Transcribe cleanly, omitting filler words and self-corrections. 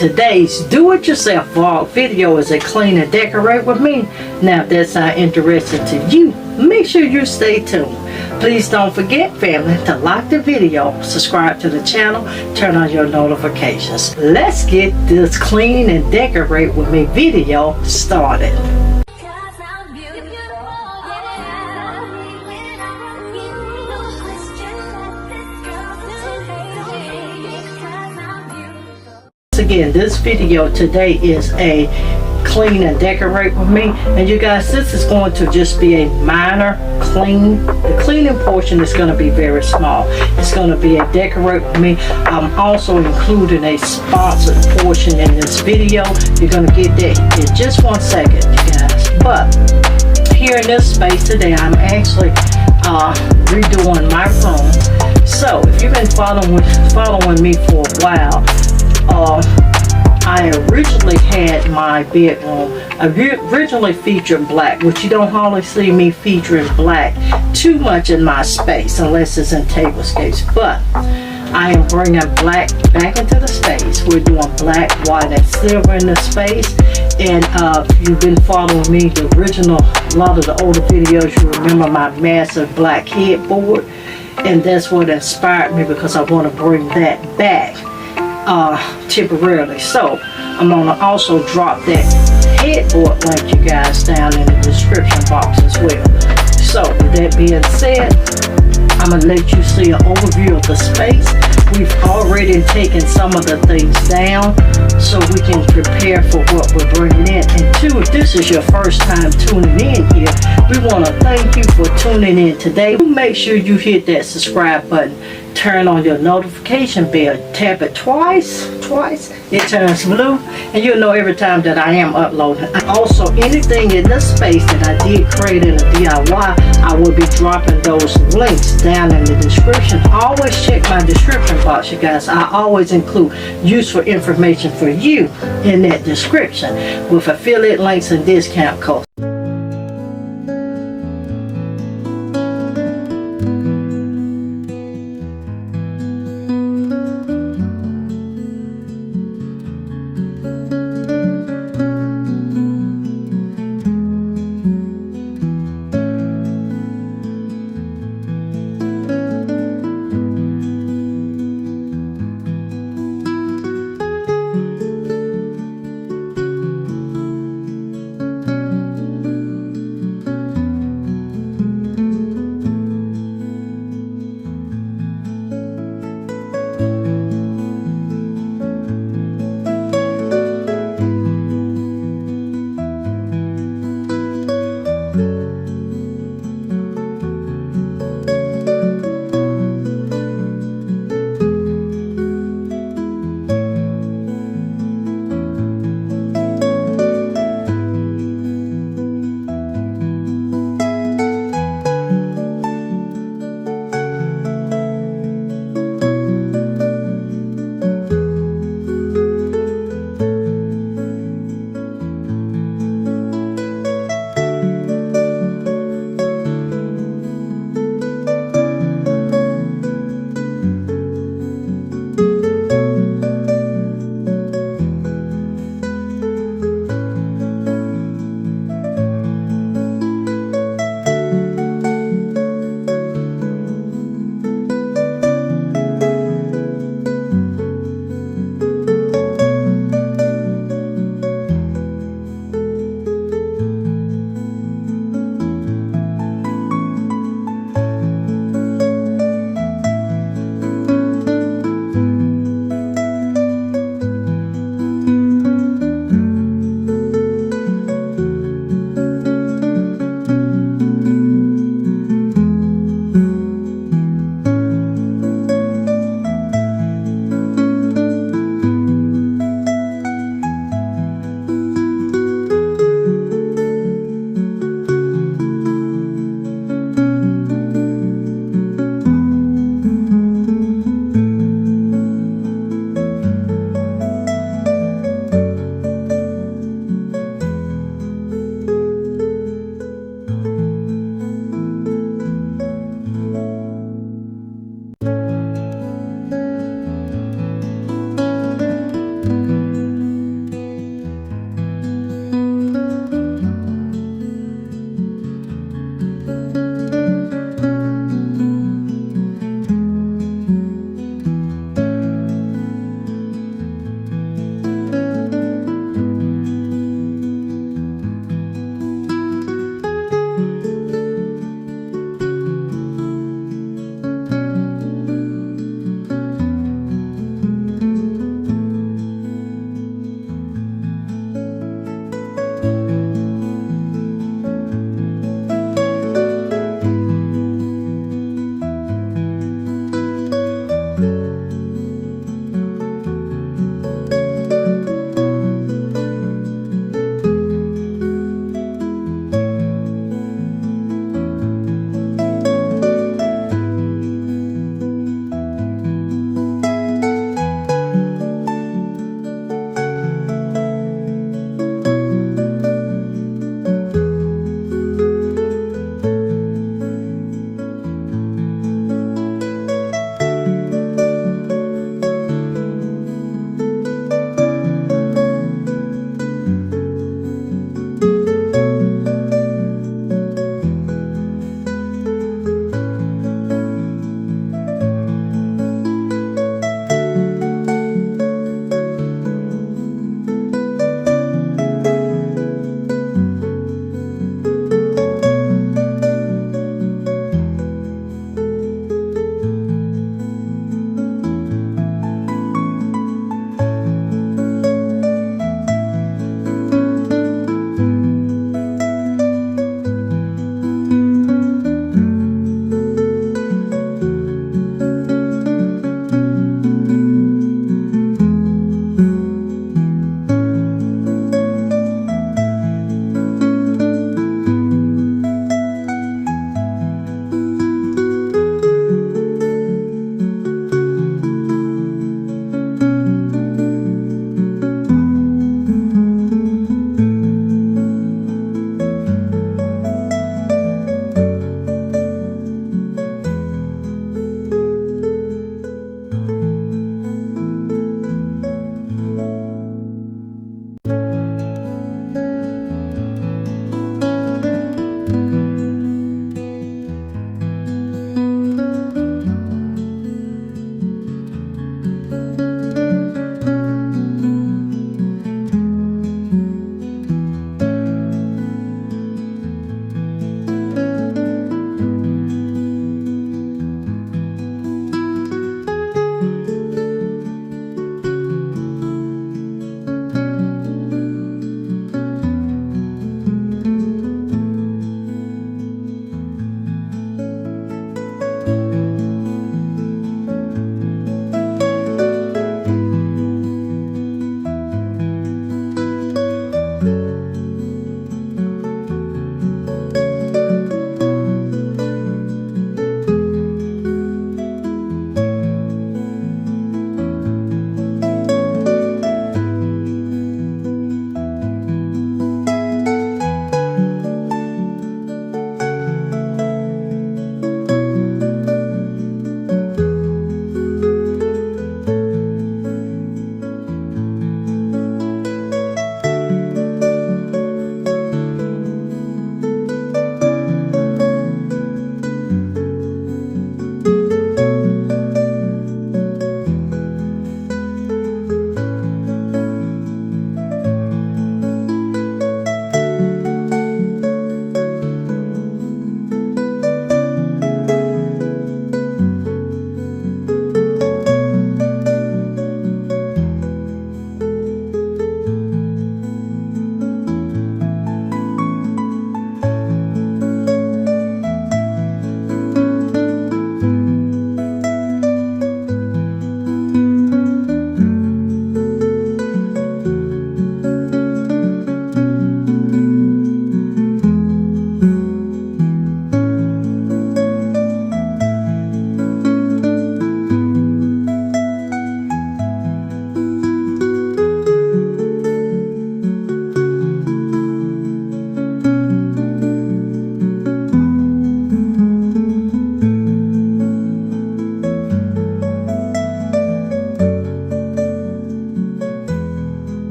today's do-it-yourself vlog video is a clean and decorate with me. Now if that sounds interesting to you, make sure you stay tuned. Please don't forget, family, to like the video, subscribe to the channel, turn on your notifications. Let's get this clean and decorate with me video started. Again, this video today is a clean and decorate with me, and you guys, this is going to just be a minor clean. The cleaning portion is going to be very small. It's going to be a decorate with me. I'm also including a sponsored portion in this video. You're going to get that in just 1 second, you guys. But here in this space today, I'm actually redoing my room. So if you've been following me for a while, I originally had my bedroom originally featured black, which you don't hardly see me featuring black too much in my space unless it's in tablescapes. But I am bringing black back into the space. We're doing black, white, and silver in the space. And if you've been following me, the original, a lot of the older videos, you remember my massive black headboard, and that's what inspired me, because I want to bring that back temporarily. So I'm gonna also drop that headboard link, you guys, down in the description box as well. So with that being said, I'm gonna let you see an overview of the space. We've already taken some of the things down so we can prepare for what we're bringing in. And two, if this is your first time tuning in here, we want to thank you for tuning in today. Make sure you hit that subscribe button, turn on your notification bell, tap it twice, it turns blue, and you'll know every time that I am uploading. Also, anything in this space that I did create in a DIY, I will be dropping those links down in the description. Always check my description box, you guys. I always include useful information for you in that description with affiliate links and discount codes.